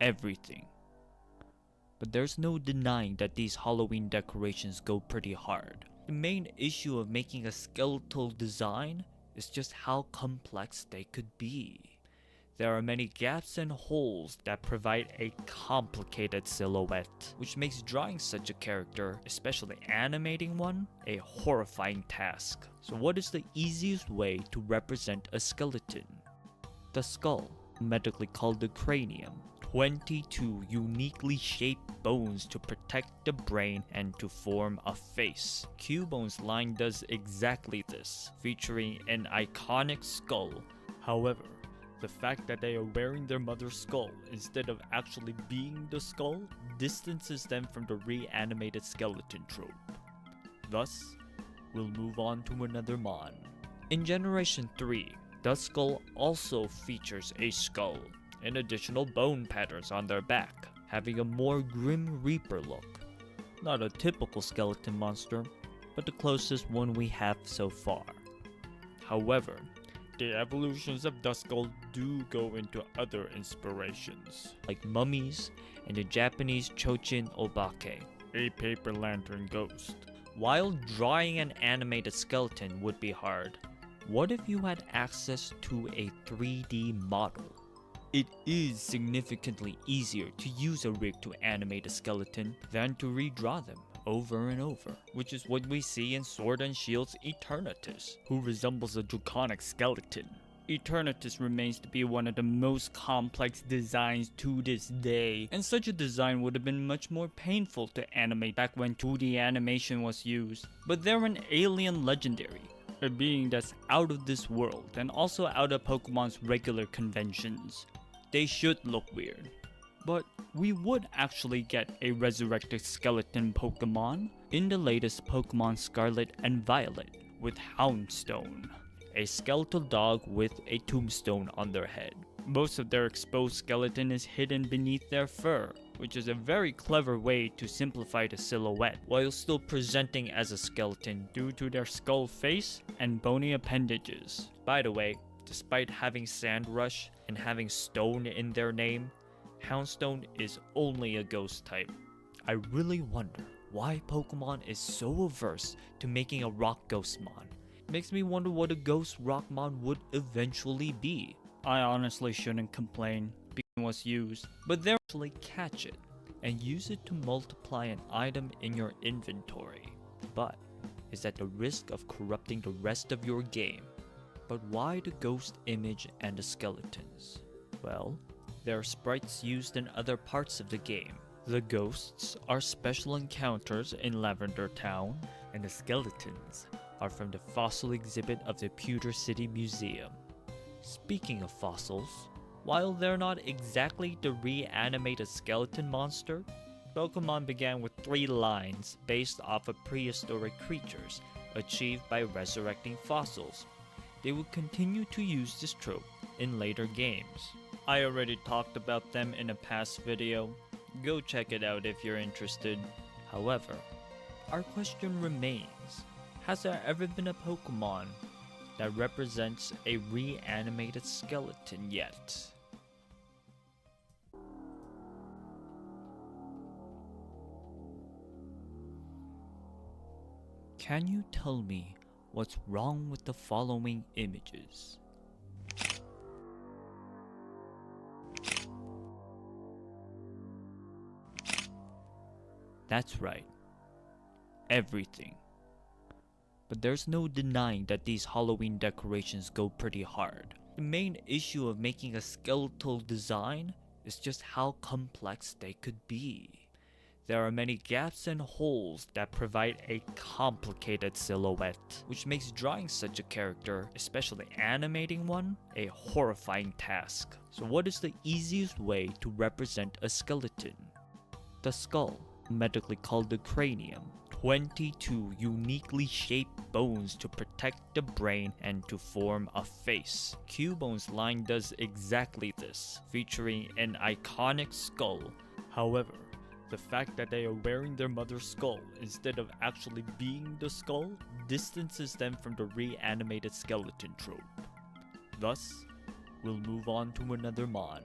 everything. But there's no denying that these Halloween decorations go pretty hard. The main issue of making a skeletal design is just how complex they could be. There are many gaps and holes that provide a complicated silhouette, which makes drawing such a character, especially animating one, a horrifying task. So what is the easiest way to represent a skeleton? The skull, medically called the cranium. 22 uniquely shaped bones to protect the brain and to form a face. Cubone's line does exactly this, featuring an iconic skull. However, the fact that they are wearing their mother's skull instead of actually being the skull distances them from the reanimated skeleton trope. Thus, we'll move on to another mon. In Generation 3, the skull also features a skull and additional bone patterns on their back, having a more Grim Reaper look. Not a typical skeleton monster, but the closest one we have so far. However, the evolutions of Duskull do go into other inspirations, like mummies and the Japanese Chochin Obake, a paper lantern ghost. While drawing an animated skeleton would be hard, what if you had access to a 3D model? It is significantly easier to use a rig to animate a skeleton than to redraw them over and over, which is what we see in Sword and Shield's Eternatus, who resembles a draconic skeleton. Eternatus remains to be one of the most complex designs to this day, and such a design would have been much more painful to animate back when 2D animation was used. But they're an alien legendary, a being that's out of this world and also out of Pokemon's regular conventions. They should look weird. But we would actually get a resurrected skeleton Pokemon in the latest Pokemon Scarlet and Violet with Houndstone, a skeletal dog with a tombstone on their head. Most of their exposed skeleton is hidden beneath their fur, which is a very clever way to simplify the silhouette while still presenting as a skeleton due to their skull face and bony appendages. By the way, despite having Sandrush and having stone in their name, Houndstone is only a ghost type. I really wonder why Pokemon is so averse to making a rock Ghostmon. Makes me wonder what a ghost Rockmon would eventually be. I honestly shouldn't complain because it was used, but they actually catch it and use it to multiply an item in your inventory. But is at the risk of corrupting the rest of your game. But why the ghost image and the skeletons? Well, there are sprites used in other parts of the game. The ghosts are special encounters in Lavender Town, and the skeletons are from the fossil exhibit of the Pewter City Museum. Speaking of fossils, while they're not exactly the reanimated skeleton monster, Pokemon began with 3 lines based off of prehistoric creatures achieved by resurrecting fossils. They will continue to use this trope in later games. I already talked about them in a past video. Go check it out if you're interested. However, our question remains, has there ever been a Pokemon that represents a reanimated skeleton yet? Can you tell me what's wrong with the following images? That's right, everything. But there's no denying that these Halloween decorations go pretty hard. The main issue of making a skeletal design is just how complex they could be. There are many gaps and holes that provide a complicated silhouette, which makes drawing such a character, especially animating one, a horrifying task. So what is the easiest way to represent a skeleton? The skull, medically called the cranium. 22 uniquely shaped bones to protect the brain and to form a face. Cubone's line does exactly this, featuring an iconic skull. However, the fact that they are wearing their mother's skull instead of actually being the skull distances them from the reanimated skeleton trope. Thus, we'll move on to another mon.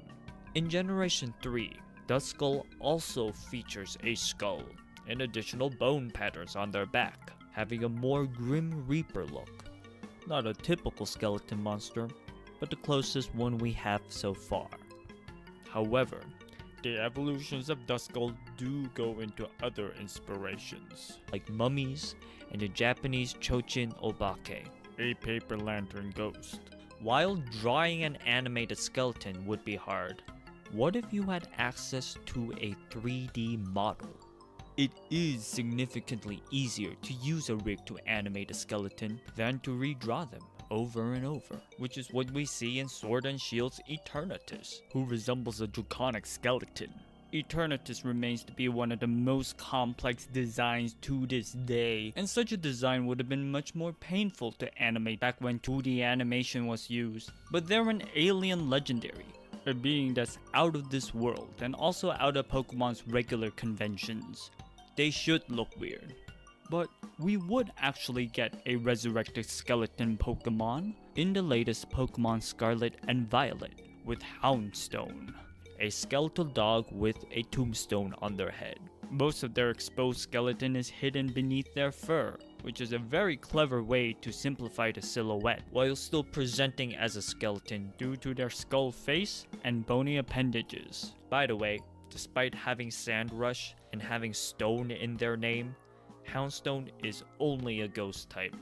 In Generation 3, Duskull also features a skull and additional bone patterns on their back, having a more Grim Reaper look. Not a typical skeleton monster, but the closest one we have so far. However, the evolutions of Duskull do go into other inspirations, like mummies and the Japanese Chochin Obake, a paper lantern ghost. While drawing an animated skeleton would be hard, what if you had access to a 3D model? It is significantly easier to use a rig to animate a skeleton than to redraw them over and over, which is what we see in Sword and Shield's Eternatus, who resembles a draconic skeleton. Eternatus remains to be one of the most complex designs to this day, and such a design would have been much more painful to animate back when 2D animation was used. But they're an alien legendary, a being that's out of this world and also out of Pokemon's regular conventions. They should look weird. But we would actually get a resurrected skeleton Pokemon in the latest Pokemon Scarlet and Violet with Houndstone, a skeletal dog with a tombstone on their head. Most of their exposed skeleton is hidden beneath their fur, which is a very clever way to simplify the silhouette while still presenting as a skeleton due to their skull face and bony appendages. By the way, despite having Sandrush and having stone in their name, Houndstone is only a ghost type.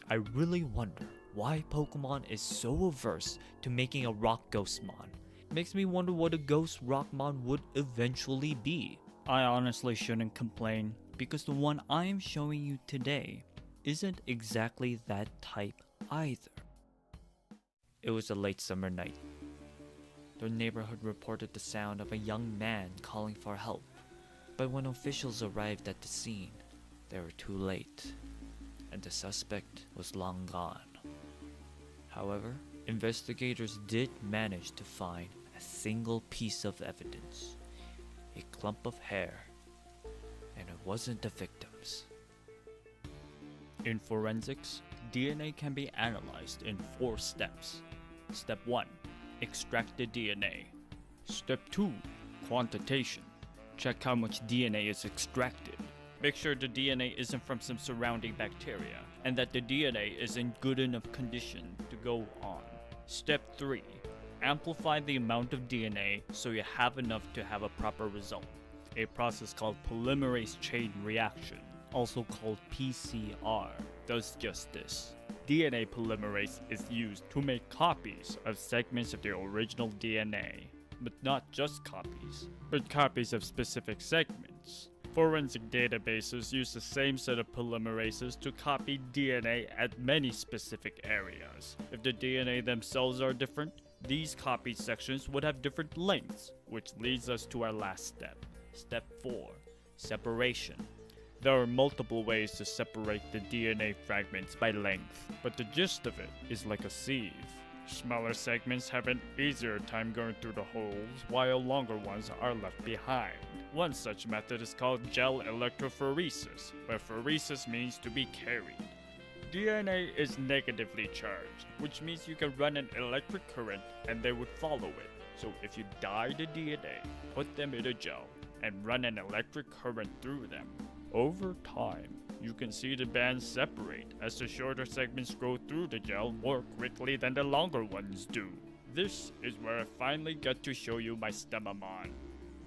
I really wonder why Pokemon is so averse to making a rock ghostmon. Makes me wonder what a ghost rockmon would eventually be. I honestly shouldn't complain, because the one I am showing you today isn't exactly that type either. It was a late summer night. The neighborhood reported the sound of a young man calling for help, but when officials arrived at the scene, they were too late, and the suspect was long gone. However, investigators did manage to find a single piece of evidence, a clump of hair, and it wasn't the victim's. In forensics, DNA can be analyzed in 4 steps. Step 1. Extract the DNA. Step 2. Quantitation. Check how much DNA is extracted. Make sure the DNA isn't from some surrounding bacteria, and that the DNA is in good enough condition to go on. Step 3. Amplify the amount of DNA so you have enough to have a proper result. A process called polymerase chain reaction, also called PCR, does just this. DNA polymerase is used to make copies of segments of the original DNA, but not just copies, but copies of specific segments. Forensic databases use the same set of polymerases to copy DNA at many specific areas. If the DNA themselves are different, these copied sections would have different lengths, which leads us to our last step. Step 4. Separation. There are multiple ways to separate the DNA fragments by length, but the gist of it is like a sieve. Smaller segments have an easier time going through the holes, while longer ones are left behind. One such method is called gel electrophoresis, where phoresis means to be carried. DNA is negatively charged, which means you can run an electric current and they would follow it. So if you dye the DNA, put them in a gel, and run an electric current through them, over time, you can see the bands separate as the shorter segments go through the gel more quickly than the longer ones do. This is where I finally get to show you my Stemamon,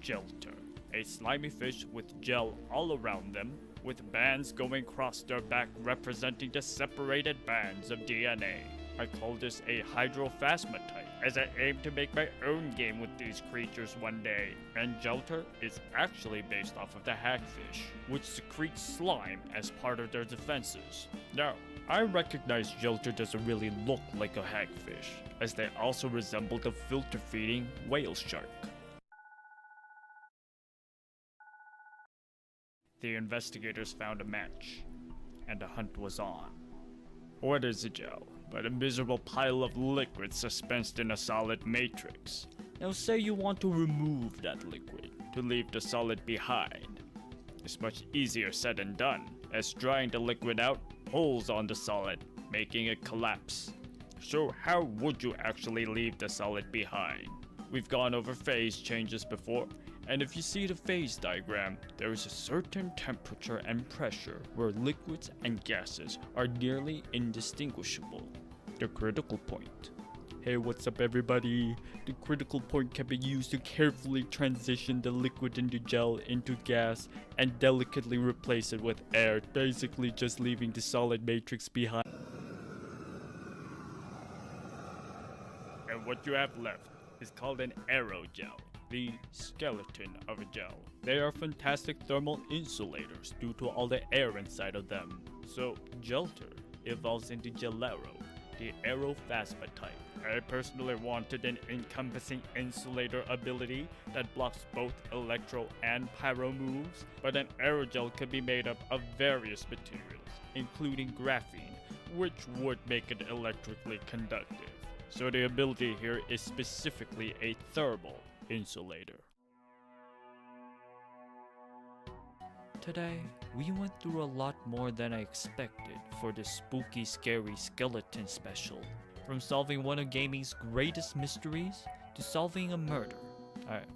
Jelter, a slimy fish with gel all around them, with bands going across their back representing the separated bands of DNA. I call this a hydrophasmatite, as I aim to make my own game with these creatures one day. And Jelter is actually based off of the hagfish, which secretes slime as part of their defenses. Now, I recognize Jelter doesn't really look like a hagfish, as they also resemble the filter-feeding whale shark. The investigators found a match, and the hunt was on. What is a gel but a miserable pile of liquid suspensed in a solid matrix? Now say you want to remove that liquid, to leave the solid behind. It's much easier said than done, as drying the liquid out pulls on the solid, making it collapse. So how would you actually leave the solid behind? We've gone over phase changes before, and if you see the phase diagram, there is a certain temperature and pressure where liquids and gases are nearly indistinguishable. The critical point. Hey, what's up everybody? The critical point can be used to carefully transition the liquid into gel into gas and delicately replace it with air, basically just leaving the solid matrix behind. And what you have left is called an aerogel, the skeleton of a gel. They are fantastic thermal insulators due to all the air inside of them. So Gelter evolves into Gelero, the Aerophasma type. I personally wanted an encompassing insulator ability that blocks both electro and pyro moves, but an aerogel could be made up of various materials, including graphene, which would make it electrically conductive. So the ability here is specifically a thermal insulator. Today, we went through a lot more than I expected for this spooky, scary skeleton special. From solving one of gaming's greatest mysteries to solving a murder.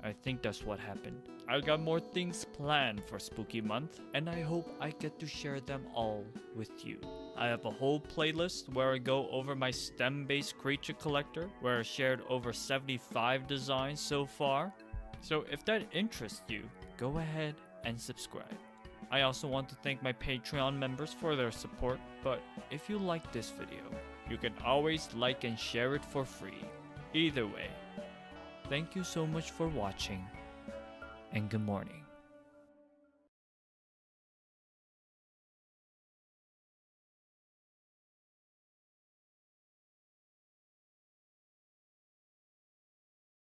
I think that's what happened. I got more things planned for Spooky Month, and I hope I get to share them all with you. I have a whole playlist where I go over my STEM-based creature collector, where I shared over 75 designs so far. So if that interests you, go ahead and subscribe. I also want to thank my Patreon members for their support, but if you like this video, you can always like and share it for free. Either way, thank you so much for watching, and good morning.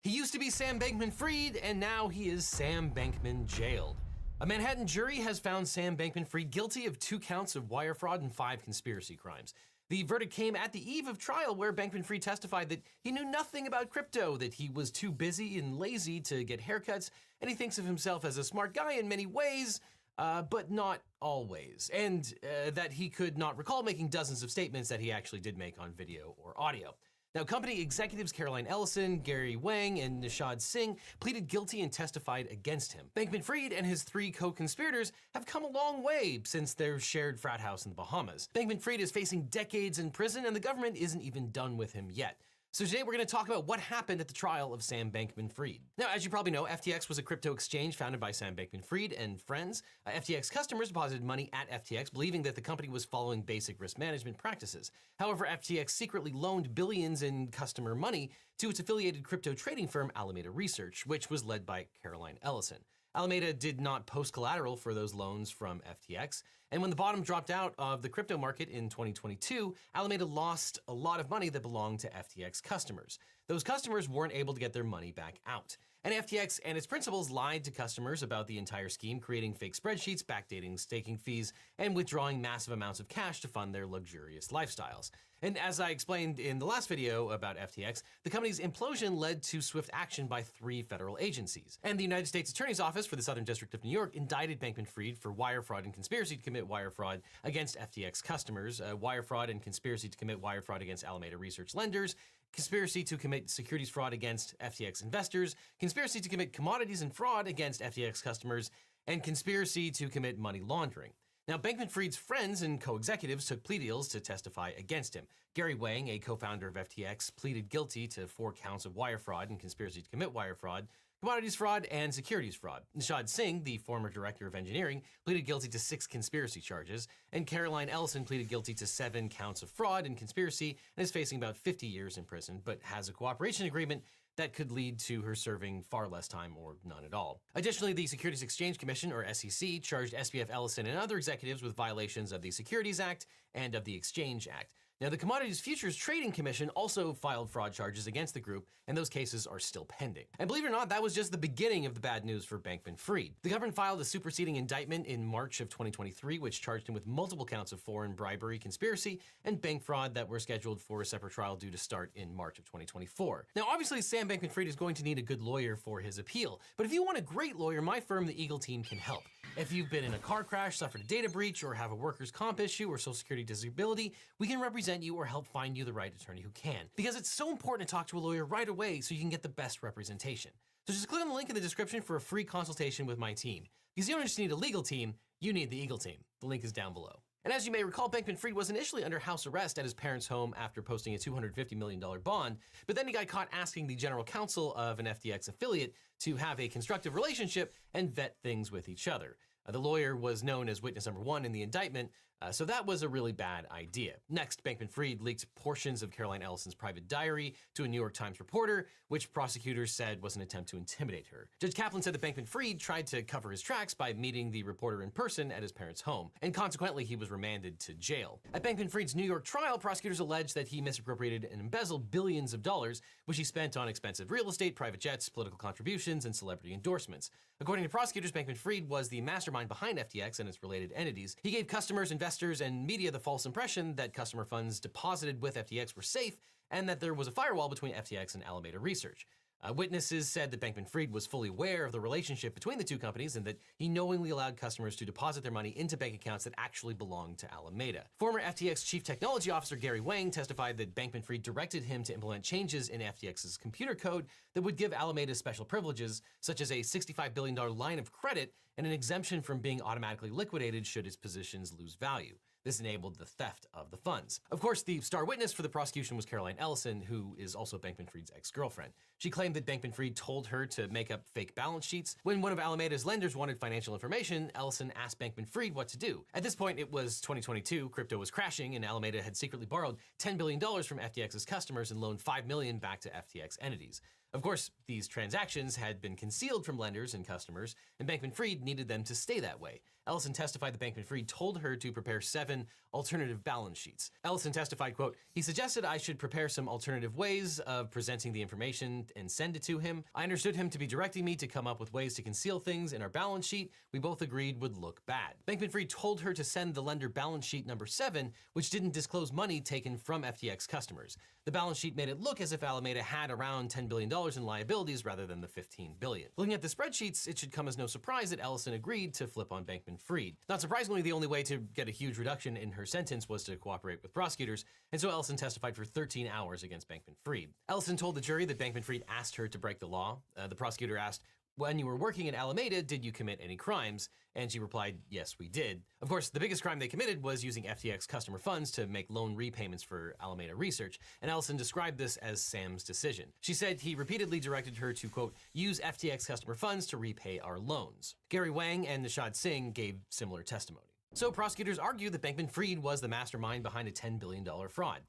He used to be Sam Bankman-Fried, and now he is Sam Bankman jailed. A Manhattan jury has found Sam Bankman-Fried guilty of 2 counts of wire fraud and 5 conspiracy crimes. The verdict came at the eve of trial, where Bankman-Fried testified that he knew nothing about crypto, that he was too busy and lazy to get haircuts, and he thinks of himself as a smart guy in many ways, but not always, and that he could not recall making dozens of statements that he actually did make on video or audio. Now, company executives Caroline Ellison, Gary Wang, and Nishad Singh pleaded guilty and testified against him. Bankman-Fried and his 3 co-conspirators have come a long way since their shared frat house in the Bahamas. Bankman-Fried is facing decades in prison, and the government isn't even done with him yet. So today we're going to talk about what happened at the trial of Sam Bankman-Fried. Now, as you probably know, FTX was a crypto exchange founded by Sam Bankman-Fried and friends. FTX customers deposited money at FTX, believing that the company was following basic risk management practices. However, FTX secretly loaned billions in customer money to its affiliated crypto trading firm Alameda Research, which was led by Caroline Ellison. Alameda did not post collateral for those loans from FTX, and when the bottom dropped out of the crypto market in 2022, Alameda lost a lot of money that belonged to FTX customers. Those customers weren't able to get their money back out. And FTX and its principals lied to customers about the entire scheme, creating fake spreadsheets, backdating staking fees, and withdrawing massive amounts of cash to fund their luxurious lifestyles. And as I explained in the last video about FTX, the company's implosion led to swift action by 3 federal agencies. And the United States Attorney's Office for the Southern District of New York indicted Bankman-Fried for wire fraud and conspiracy to commit wire fraud against FTX customers, wire fraud and conspiracy to commit wire fraud against Alameda Research lenders, conspiracy to commit securities fraud against FTX investors, conspiracy to commit commodities and fraud against FTX customers, and conspiracy to commit money laundering. Now, Bankman-Fried's friends and co-executives took plea deals to testify against him. Gary Wang, a co-founder of FTX, pleaded guilty to 4 counts of wire fraud and conspiracy to commit wire fraud, commodities fraud, and securities fraud. Nishad Singh, the former director of engineering, pleaded guilty to 6 conspiracy charges, and Caroline Ellison pleaded guilty to 7 counts of fraud and conspiracy and is facing about 50 years in prison, but has a cooperation agreement that could lead to her serving far less time or none at all. Additionally, the Securities Exchange Commission, or SEC, charged SBF Ellison and other executives with violations of the Securities Act and of the Exchange Act. Now, the Commodities Futures Trading Commission also filed fraud charges against the group, and those cases are still pending. And believe it or not, that was just the beginning of the bad news for Bankman-Fried. The government filed a superseding indictment in March of 2023, which charged him with multiple counts of foreign bribery, conspiracy, and bank fraud that were scheduled for a separate trial due to start in March of 2024. Now, obviously, Sam Bankman-Fried is going to need a good lawyer for his appeal, but if you want a great lawyer, my firm, the Eagle Team, can help. If you've been in a car crash, suffered a data breach, or have a workers' comp issue or social security disability, we can represent you or help find you the right attorney who can. Because it's so important to talk to a lawyer right away so you can get the best representation. So just click on the link in the description for a free consultation with my team. Because you don't just need a legal team, you need the Eagle team. The link is down below. And as you may recall, Bankman-Fried was initially under house arrest at his parents' home after posting a $250 million bond, but then he got caught asking the general counsel of an FTX affiliate to have a constructive relationship and vet things with each other. The lawyer was known as witness number 1 in the indictment, so that was a really bad idea. Next, Bankman-Fried leaked portions of Caroline Ellison's private diary to a New York Times reporter, which prosecutors said was an attempt to intimidate her. Judge Kaplan said that Bankman-Fried tried to cover his tracks by meeting the reporter in person at his parents' home, and consequently he was remanded to jail. At Bankman-Fried's New York trial, prosecutors alleged that he misappropriated and embezzled billions of dollars, which he spent on expensive real estate, private jets, political contributions, and celebrity endorsements. According to prosecutors, Bankman-Fried was the mastermind behind FTX and its related entities. He gave customers, investors, and media the false impression that customer funds deposited with FTX were safe and that there was a firewall between FTX and Alameda Research. Witnesses said that Bankman-Fried was fully aware of the relationship between the two companies and that he knowingly allowed customers to deposit their money into bank accounts that actually belonged to Alameda. Former FTX Chief Technology Officer Gary Wang testified that Bankman-Fried directed him to implement changes in FTX's computer code that would give Alameda special privileges, such as a $65 billion line of credit and an exemption from being automatically liquidated should its positions lose value. This enabled the theft of the funds. Of course, the star witness for the prosecution was Caroline Ellison, who is also Bankman-Fried's ex-girlfriend. She claimed that Bankman-Fried told her to make up fake balance sheets. When one of Alameda's lenders wanted financial information, Ellison asked Bankman-Fried what to do. At this point, it was 2022, crypto was crashing, and Alameda had secretly borrowed $10 billion from FTX's customers and loaned $5 million back to FTX entities. Of course, these transactions had been concealed from lenders and customers, and Bankman-Fried needed them to stay that way. Ellison testified that Bankman-Fried told her to prepare 7 alternative balance sheets. Ellison testified, quote, "He suggested I should prepare some alternative ways of presenting the information and send it to him. I understood him to be directing me to come up with ways to conceal things in our balance sheet we both agreed would look bad." Bankman-Fried told her to send the lender balance sheet number 7, which didn't disclose money taken from FTX customers. The balance sheet made it look as if Alameda had around $10 billion in liabilities rather than the $15 billion. Looking at the spreadsheets, it should come as no surprise that Ellison agreed to flip on Bankman-Fried. Not surprisingly, the only way to get a huge reduction in her sentence was to cooperate with prosecutors, and so Ellison testified for 13 hours against Bankman-Fried. Ellison told the jury that Bankman-Fried asked her to break the law. The prosecutor asked, "When you were working in Alameda, did you commit any crimes?" And she replied, "Yes, we did." Of course, the biggest crime they committed was using FTX customer funds to make loan repayments for Alameda Research, and Ellison described this as Sam's decision. She said he repeatedly directed her to, quote, "use FTX customer funds to repay our loans." Gary Wang and Nishad Singh gave similar testimony. So prosecutors argue that Bankman-Fried was the mastermind behind a $10 billion fraud.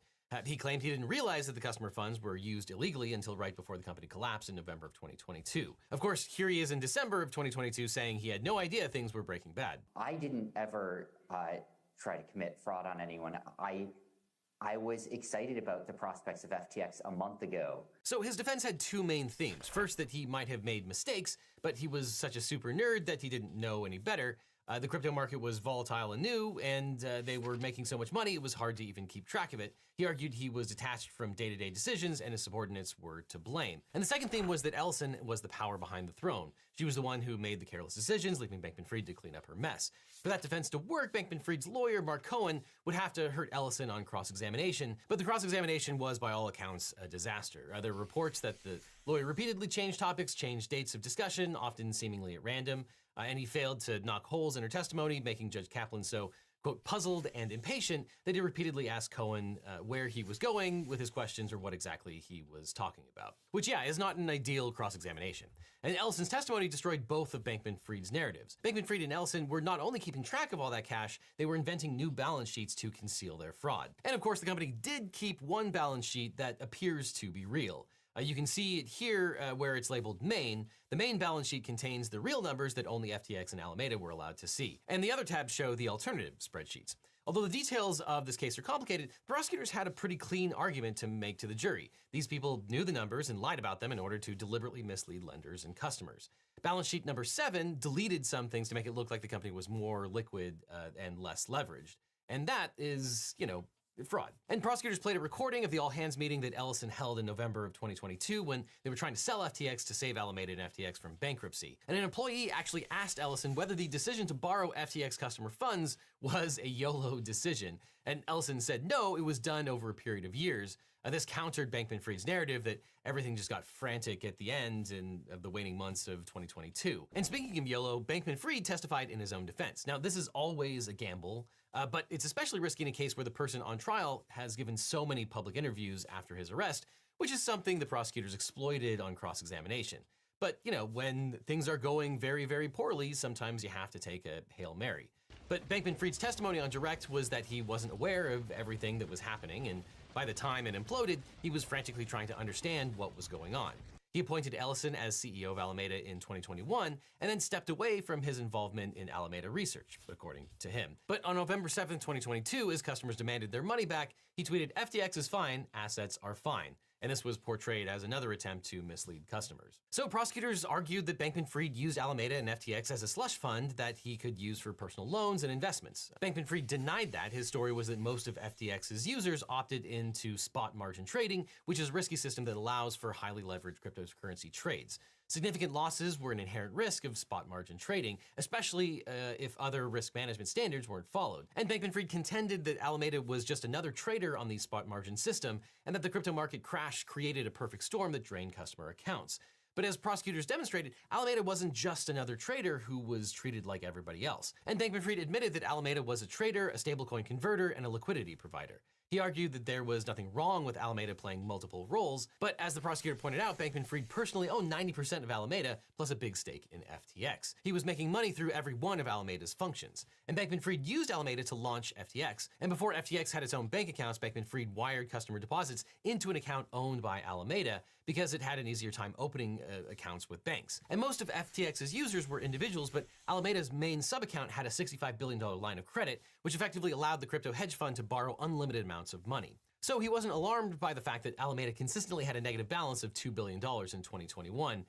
He claimed he didn't realize that the customer funds were used illegally until right before the company collapsed in November of 2022. Of course, here he is in December of 2022 saying he had no idea things were breaking bad. I didn't ever try to commit fraud on anyone. I was excited about the prospects of FTX a month ago. So his defense had 2 main themes. First, that he might have made mistakes, but he was such a super nerd that he didn't know any better. The crypto market was volatile and new, and they were making so much money it was hard to even keep track of it. He argued he was detached from day-to-day decisions and his subordinates were to blame. And the second theme was that Ellison was the power behind the throne. She was the one who made the careless decisions, leaving Bankman-Fried to clean up her mess. For that defense to work, Bankman-Fried's lawyer, Mark Cohen, would have to hurt Ellison on cross-examination, but the cross-examination was, by all accounts, a disaster. There were reports that the lawyer repeatedly changed topics, changed dates of discussion, often seemingly at random, and he failed to knock holes in her testimony, making Judge Kaplan so, quote, puzzled and impatient that he repeatedly asked Cohen where he was going with his questions or what exactly he was talking about. Which, yeah, is not an ideal cross-examination. And Ellison's testimony destroyed both of Bankman-Fried's narratives. Bankman-Fried and Ellison were not only keeping track of all that cash, they were inventing new balance sheets to conceal their fraud. And of course, the company did keep one balance sheet that appears to be real. You can see it here where it's labeled main. The main balance sheet contains the real numbers that only FTX and Alameda were allowed to see. And the other tabs show the alternative spreadsheets. Although the details of this case are complicated, prosecutors had a pretty clean argument to make to the jury. These people knew the numbers and lied about them in order to deliberately mislead lenders and customers. Balance sheet number 7 deleted some things to make it look like the company was more liquid and less leveraged. And that is, fraud. And prosecutors played a recording of the all-hands meeting that Ellison held in November of 2022 when they were trying to sell FTX to save Alameda and FTX from bankruptcy. And an employee actually asked Ellison whether the decision to borrow FTX customer funds was a YOLO decision. And Ellison said no, it was done over a period of years. This countered Bankman-Fried's narrative that everything just got frantic at the end of the waning months of 2022. And speaking of YOLO, Bankman-Fried testified in his own defense. Now, this is always a gamble, but it's especially risky in a case where the person on trial has given so many public interviews after his arrest, which is something the prosecutors exploited on cross-examination. But, when things are going very, very poorly, sometimes you have to take a Hail Mary. But Bankman-Fried's testimony on direct was that he wasn't aware of everything that was happening, and by the time it imploded, he was frantically trying to understand what was going on. He appointed Ellison as CEO of Alameda in 2021 and then stepped away from his involvement in Alameda research, according to him. But on November 7, 2022, as customers demanded their money back, he tweeted, "FTX is fine, assets are fine." And this was portrayed as another attempt to mislead customers. So prosecutors argued that Bankman-Fried used Alameda and FTX as a slush fund that he could use for personal loans and investments. Bankman-Fried denied that. His story was that most of FTX's users opted into spot margin trading, which is a risky system that allows for highly leveraged cryptocurrency trades. Significant losses were an inherent risk of spot margin trading, especially if other risk management standards weren't followed. And Bankman-Fried contended that Alameda was just another trader on the spot margin system, and that the crypto market crash created a perfect storm that drained customer accounts. But as prosecutors demonstrated, Alameda wasn't just another trader who was treated like everybody else. And Bankman-Fried admitted that Alameda was a trader, a stablecoin converter, and a liquidity provider. He argued that there was nothing wrong with Alameda playing multiple roles, but as the prosecutor pointed out, Bankman-Fried personally owned 90% of Alameda, plus a big stake in FTX. He was making money through every one of Alameda's functions. And Bankman-Fried used Alameda to launch FTX, and before FTX had its own bank accounts, Bankman-Fried wired customer deposits into an account owned by Alameda because it had an easier time opening accounts with banks. And most of FTX's users were individuals, but Alameda's main sub-account had a $65 billion line of credit, which effectively allowed the crypto hedge fund to borrow unlimited amounts of money. So he wasn't alarmed by the fact that Alameda consistently had a negative balance of $2 billion in 2021.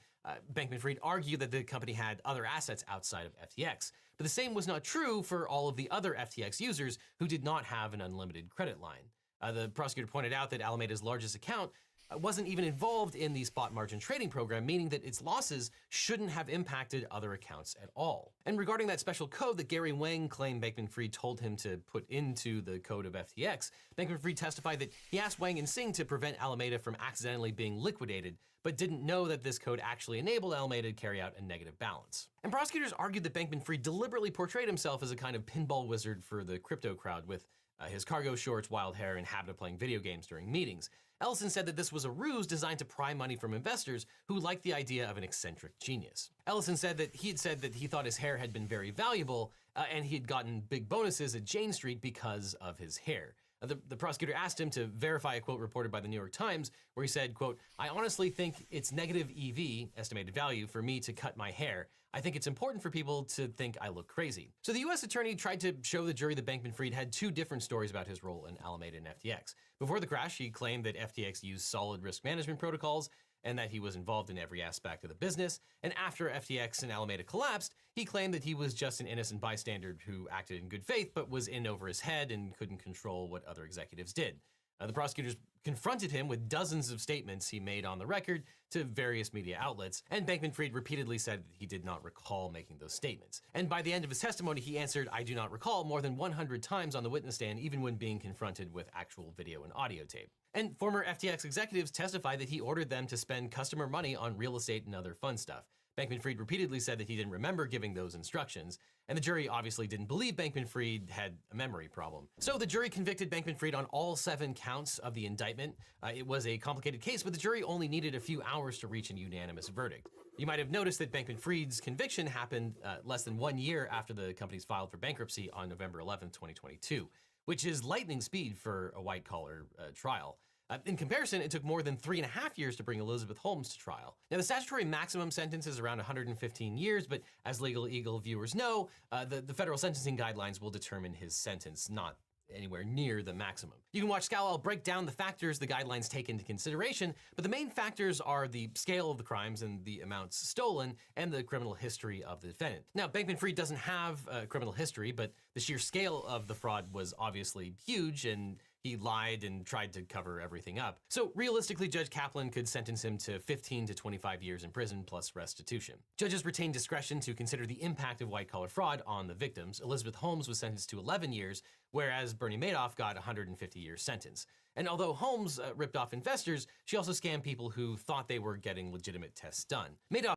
Bankman-Fried argued that the company had other assets outside of FTX, but the same was not true for all of the other FTX users who did not have an unlimited credit line. The prosecutor pointed out that Alameda's largest account wasn't even involved in the spot margin trading program, meaning that its losses shouldn't have impacted other accounts at all. And regarding that special code that Gary Wang claimed Bankman-Fried told him to put into the code of FTX, Bankman-Fried testified that he asked Wang and Singh to prevent Alameda from accidentally being liquidated, but didn't know that this code actually enabled Alameda to carry out a negative balance. And prosecutors argued that Bankman-Fried deliberately portrayed himself as a kind of pinball wizard for the crypto crowd, with his cargo shorts, wild hair, and habit of playing video games during meetings. Ellison said that this was a ruse designed to pry money from investors who liked the idea of an eccentric genius. Ellison said that he thought his hair had been very valuable, and he had gotten big bonuses at Jane Street because of his hair. The prosecutor asked him to verify a quote reported by the New York Times, where he said, quote, "I honestly think it's negative EV, estimated value, for me to cut my hair. I think it's important for people to think I look crazy." So the U.S. attorney tried to show the jury that Bankman-Fried had two different stories about his role in Alameda and FTX. Before the crash, he claimed that FTX used solid risk management protocols and that he was involved in every aspect of the business. And after FTX and Alameda collapsed, he claimed that he was just an innocent bystander who acted in good faith but was in over his head and couldn't control what other executives did. The prosecutors confronted him with dozens of statements he made on the record to various media outlets, and Bankman-Fried repeatedly said that he did not recall making those statements. And by the end of his testimony, he answered, "I do not recall," more than 100 times on the witness stand, even when being confronted with actual video and audio tape. And former FTX executives testified that he ordered them to spend customer money on real estate and other fun stuff. Bankman-Fried repeatedly said that he didn't remember giving those instructions, and the jury obviously didn't believe Bankman-Fried had a memory problem. So the jury convicted Bankman-Fried on all 7 counts of the indictment. It was a complicated case, but the jury only needed a few hours to reach a unanimous verdict. You might have noticed that Bankman-Fried's conviction happened less than 1 year after the companies filed for bankruptcy on November 11, 2022, which is lightning speed for a white-collar trial. In comparison, it took more than 3.5 years to bring Elizabeth Holmes to trial. Now, the statutory maximum sentence is around 115 years, but as Legal Eagle viewers know, the federal sentencing guidelines will determine his sentence, not anywhere near the maximum. You can watch Scalwell break down the factors the guidelines take into consideration, but the main factors are the scale of the crimes and the amounts stolen and the criminal history of the defendant. Now, Bankman-Fried doesn't have a criminal history, but the sheer scale of the fraud was obviously huge, and He lied and tried to cover everything up. So realistically, Judge Kaplan could sentence him to 15 to 25 years in prison plus restitution. Judges retain discretion to consider the impact of white-collar fraud on the victims. Elizabeth Holmes was sentenced to 11 years, whereas Bernie Madoff got a 150-year sentence. And although Holmes ripped off investors, she also scammed people who thought they were getting legitimate tests done. Madoff